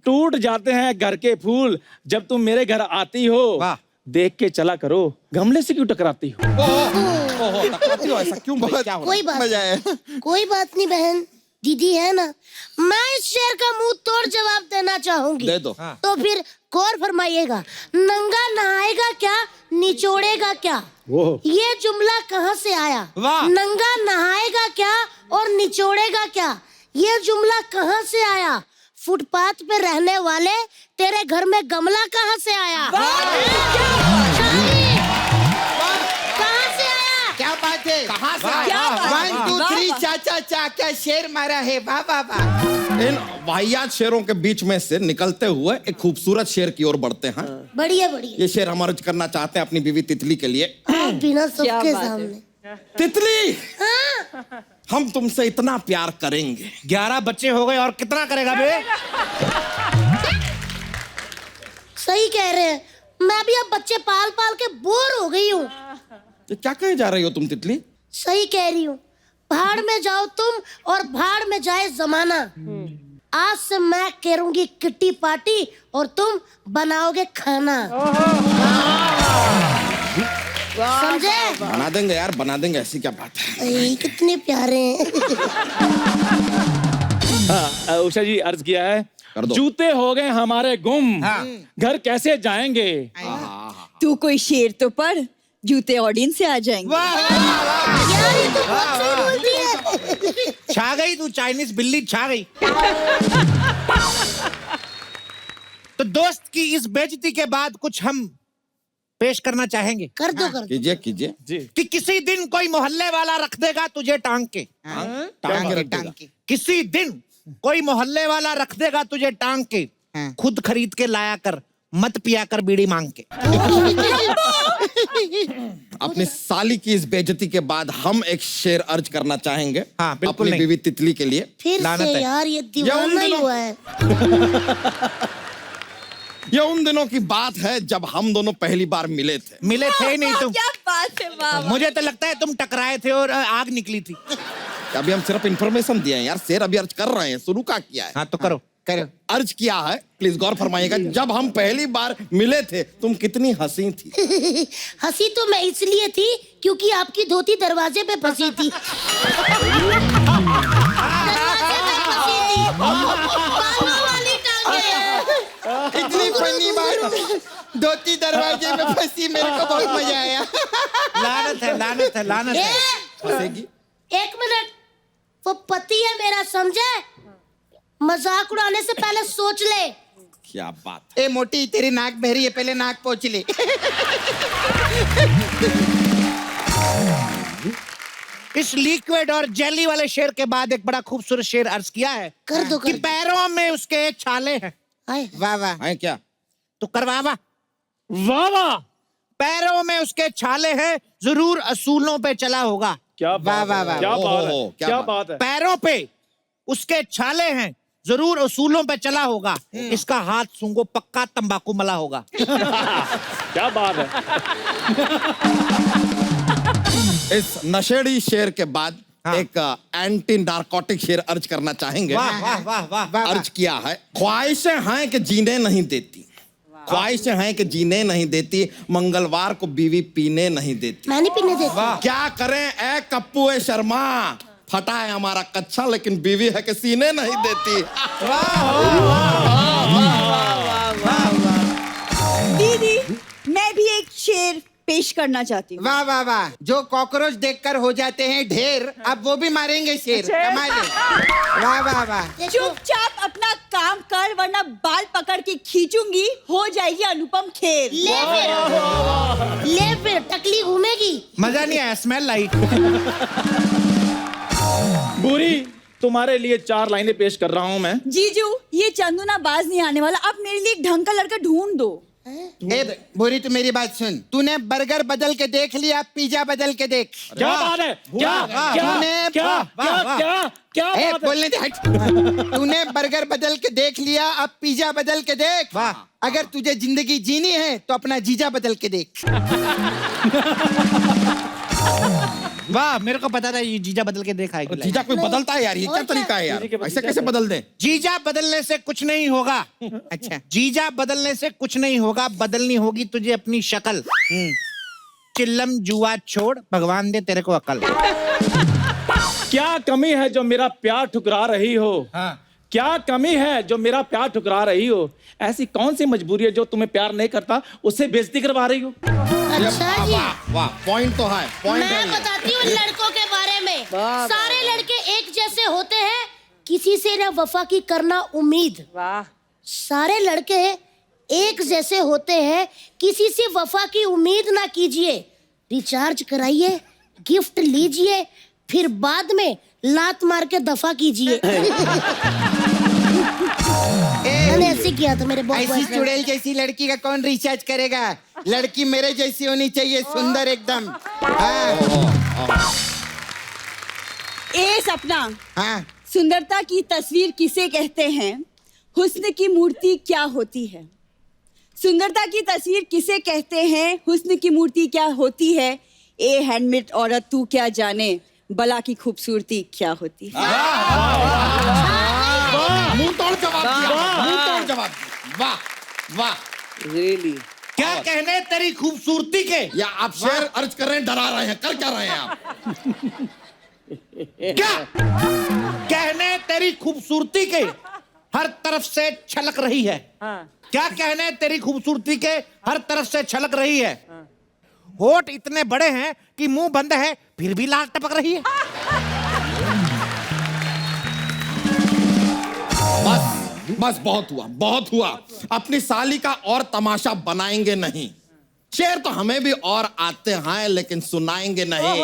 टूट जाते हैं घर के फूल जब तुम मेरे घर आती हो। वाह। देख के चला करो, गमले से क्यों टकराती हो? ओहो, टकराती हो ऐसा क्यों भाई? क्या हो रहा है? कोई बात मजा आया। कोई बात नहीं बहन, दीदी है ना। मैं इस शेर का मुंह तोड़ जवाब देना चाहूंगी। दे दो। तो फिर गौर फरमाइएगा। नंगा नहाएगा क्या, निचोड़ेगा क्या? ये जुमला कहाँ से आया? वाह। नंगा नहाएगा क्या और निचोड़ेगा क्या, ये जुमला कहाँ से आया? फुटपाथ पे रहने वाले, तेरे घर में गमला कहाँ से आया? कहाँ से आया? क्या बात है? कहाँ से क्या आया? बात है? 1 2 3 चाचा चा क्या शेर मारा है। वाह वाह वाह। इन वाहियात शेरों के बीच में से निकलते हुए एक खूबसूरत शेर की ओर बढ़ते हैं। बढ़िया बढ़िया। ये शेर हम अर्ज करना चाहते हैं अपनी बीवी तितली के लिए। आप बिना सबके बात है। सामने। तितली, हाँ? हम तुमसे इतना प्यार करेंगे। 11 बच्चे हो गए और कितना करेगा बे? सही कह रहे हैं, मैं भी अब बच्चे पाल पाल के बोर हो गई हूँ। ये क्या कहे जा रही हो तुम तितली? सही कह रही हूँ। भाड़ में जाओ तुम और भाड़ में जाए जमाना। आज से मैं करूंगी किट्टी पार्टी और तुम बनाओगे खाना। समझे? बना देंगे यार, बना देंगे, ऐसी क्या बात है। अरे, कितने प्यारे हैं। उषा जी अर्ज किया है कर दो। जूते हो गए हमारे गुम, घर कैसे जाएंगे? तू कोई शेर तो पढ़, जूते ऑडियंस से आ जाएंगे। यार ये तो बहुत सही बोलती है। छा गई तू, चाइनीज बिल्ली छा गई। तो दोस्त की इस बेइज्जती के बाद कुछ हम पेश करना चाहेंगे कर दो कर दो। कीजिए कीजिए। जी कि किसी दिन कोई मोहल्ले वाला रख देगा तुझे टांग के। टांग रख देगा। किसी दिन कोई मोहल्ले वाला रख देगा तुझे टांग के, खुद खरीद के लाया कर, मत पिया कर बीड़ी मांग के। अपनी साली की इस बेइज्जती के बाद हम एक शेर अर्ज करना चाहेंगे। हाँ, बिल्कुल अपनी नहीं। बीवी तितली के लिए। फिर लानत से है। यार ये दीवाना ही हुआ है। ये उन दिनों की बात है जब हम दोनों पहली बार मिले थे। मिले थे ही नहीं तुम। क्या बात है, वाह वाह। मुझे तो लगता है तुम टकराए थे और आग निकली थी। अभी हम सिर्फ इंफॉर्मेशन दिए हैं यार, शेर अभी अर्ज कर रहे हैं, शुरू का किया है। हाँ तो करो। अर्ज किया है, प्लीज गौर फरमाइएगा। जब हम पहली बार मिले थे तुम कितनी हंसी थी। हंसी तो मैं इसलिए थी क्योंकि आपकी धोती दरवाजे पे फंसी थी। बालों वाली टांगे। इतनी फनी बात, धोती दरवाजे में फंसी, मेरे को बहुत मजा आया। लानत है, लानत है, लानत है। हंसेगी। एक मिनट, वो पति है मेरा, समझे? मजाक उड़ाने से पहले सोच ले। क्या बात। ए मोटी, तेरी नाक बहरी है, पहले नाक पोंछ ले। इस लिक्विड और जेली वाले शेर के बाद एक बड़ा खूबसूरत शेर अर्ज किया है कर दो कि कर दो। पैरों में उसके छाले हैं। आए। वाह वाह। है क्या? तो करवावा। वाह वाह, पैरों में उसके छाले हैं, जरूर असूलों पे चला होगा। क्या वाह, बात वाह, है, वाह। क्या बात है, ओहो, क्या क्या बात। बात है। पैरों पे उसके छाले हैं, जरूर असूलों पे चला होगा। इसका हाथ सूंघो, पक्का तंबाकू मला होगा। क्या बात है। इस नशेड़ी शेर के बाद हाँ। एक एंटी नारकोटिक शेर अर्ज करना चाहेंगे। वाह वाह वाह वाह। अर्ज किया है, ख्वाहिशें हैं कि जीने नहीं देती, ख्वाहिशें हैं कि जीने नहीं देती, मंगलवार को बीवी पीने नहीं देती। मैं नहीं पीने देती। क्या करें ए कप्पू ए शर्मा, फटा है हमारा कच्चा लेकिन बीवी है कि सीने नहीं देती। दीदी मैं भी एक शेर पेश करना चाहती हूँ। वाह वाह वाह। जो कॉकरोच देखकर हो जाते हैं ढेर, अब वो भी मारेंगे शेर। कमाल है। वाह वाह वाह। चुपचाप अपना काम कर वरना बाल पकड़ के खींचूंगी, हो जाएगी अनुपम खेर। ले फिर टकली घूमेगी। मजा नहीं आया, स्मेल लाई। बुरी तुम्हारे लिए 4 लाइनें पेश कर रहा हूं मैं। जीजू ये चंदू ना बाज नहीं आने वाला, आप मेरे लिए एक ढंग का लड़का ढूंढ दो। ए बोरी, तू मेरी बात सुन। तूने बर्गर बदल के देख लिया, पिज्जा बदल के देख। क्या बात है? क्या क्या तूने- क्या क्या क्या क्या ए, बात है? बोलने दे, हट। तूने बर्गर बदल के देख लिया, अब पिज्जा बदल के देख। अगर तुझे जिंदगी जीनी है तो अपना जीजा बदल के देख। वाह, मेरे को पता था ये जीजा बदल के देखाएगी। जीजा कोई बदलता है यार, ये क्या तरीका है यार, ऐसे कैसे बदल दे? जीजा बदलने से कुछ नहीं होगा। अच्छा, जीजा बदलने से कुछ नहीं होगा, बदलनी होगी तुझे अपनी शक्ल। चिल्लम जुआ छोड़, भगवान दे तेरे को अकल। क्या कमी है जो मेरा प्यार ठुकरा रही हो? हाँ। क्या कमी है जो मेरा प्यार ठुकरा रही हो? ऐसी कौन सी मजबूरी है जो तुम्हें प्यार नहीं करता उससे बेइज्जती करवा रही हो? अच्छा जी, वाह वाह, पॉइंट तो है, पॉइंट मैं है। बताती हूँ लड़कों के बारे में। सारे लड़के एक जैसे होते हैं, किसी से न वफा की करना उम्मीद। वाह। सारे लड़के एक जैसे होते हैं, किसी से वफा की उम्मीद ना कीजिए। रिचार्ज कराइए, गिफ्ट लीजिए, फिर बाद में लात मार के दफा कीजिए। मैंने ऐसे किया था मेरे ऐसी boyfriend। चुड़ैल जैसी लड़की का कौन रिचार्ज करेगा? लड़की मेरे जैसी होनी चाहिए, सुंदर एकदम। हाँ। ए सपना, हाँ। सुंदरता की तस्वीर किसे कहते हैं? हुस्न की मूर्ति क्या होती है? सुंदरता की तस्वीर किसे कहते हैं? हुस्न की मूर्ति क्या होती है? ए हैंडमेड औरत तू क्या जाने, बला की खूबसूरती क्या होती है? मुंह तोड़ जवाब दिया, मुंह तोड़ जवाब दिया। वाह वाह। रियली क्या कहने तेरी खूबसूरती के? या आप शेर अर्ज कर रहे हैं, डरा रहे हैं, कर क्या रहे हैं आप? क्या कहने तेरी खूबसूरती के हर तरफ से छलक रही है? क्या कहने तेरी खूबसूरती के हर तरफ से छलक रही है? होठ इतने बड़े हैं कि मुंह बंद है फिर भी लाल टपक रही है। बस बस, बहुत हुआ, बहुत हुआ। अपनी साली का और तमाशा बनाएंगे नहीं। शेर तो हमें भी और आते हैं लेकिन सुनाएंगे नहीं।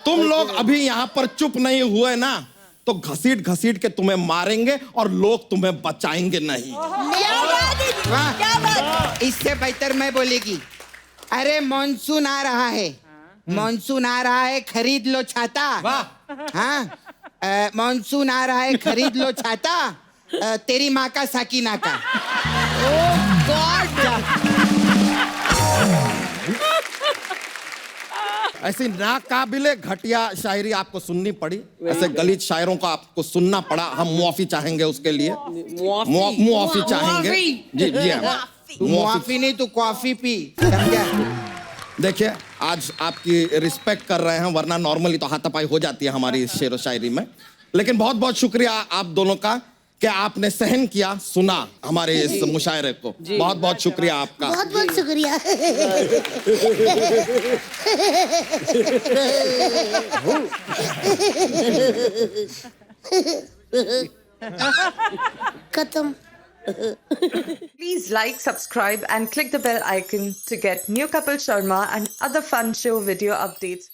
तुम लोग अभी यहाँ पर चुप नहीं हुए ना, तो घसीट घसीट के तुम्हें मारेंगे और लोग तुम्हें बचाएंगे नहीं। क्या बात? इससे बेहतर मैं बोलेगी, अरे मॉनसून आ रहा है, मॉनसून आ रहा है, खरीद लो छाता। हाँ, मॉनसून आ रहा है, खरीद लो छाता। तेरी माँ का साकीना का। ऐसी नाकाबिले घटिया शायरी आपको सुननी पड़ी, ऐसे गलीज शायरों को आपको सुनना पड़ा। हम मुआफी चाहेंगे उसके लिए, मुआफी चाहेंगे। जी जी, मुआफी नहीं तो कॉफी पी, समझा? देखिए, आज आपकी रिस्पेक्ट कर रहे हैं, वरना नॉर्मली तो हाथापाई हो जाती है हमारी शेर व शायरी में। लेकिन बहुत बहुत शुक्रिया आप दोनों का कि आपने सहन किया, सुना हमारे इस मुशायरे को। बहुत बहुत शुक्रिया आपका। बहुत बहुत शुक्रिया। खत्म। Please like, subscribe and click the bell icon to get new Kapil Sharma and other fun show video updates.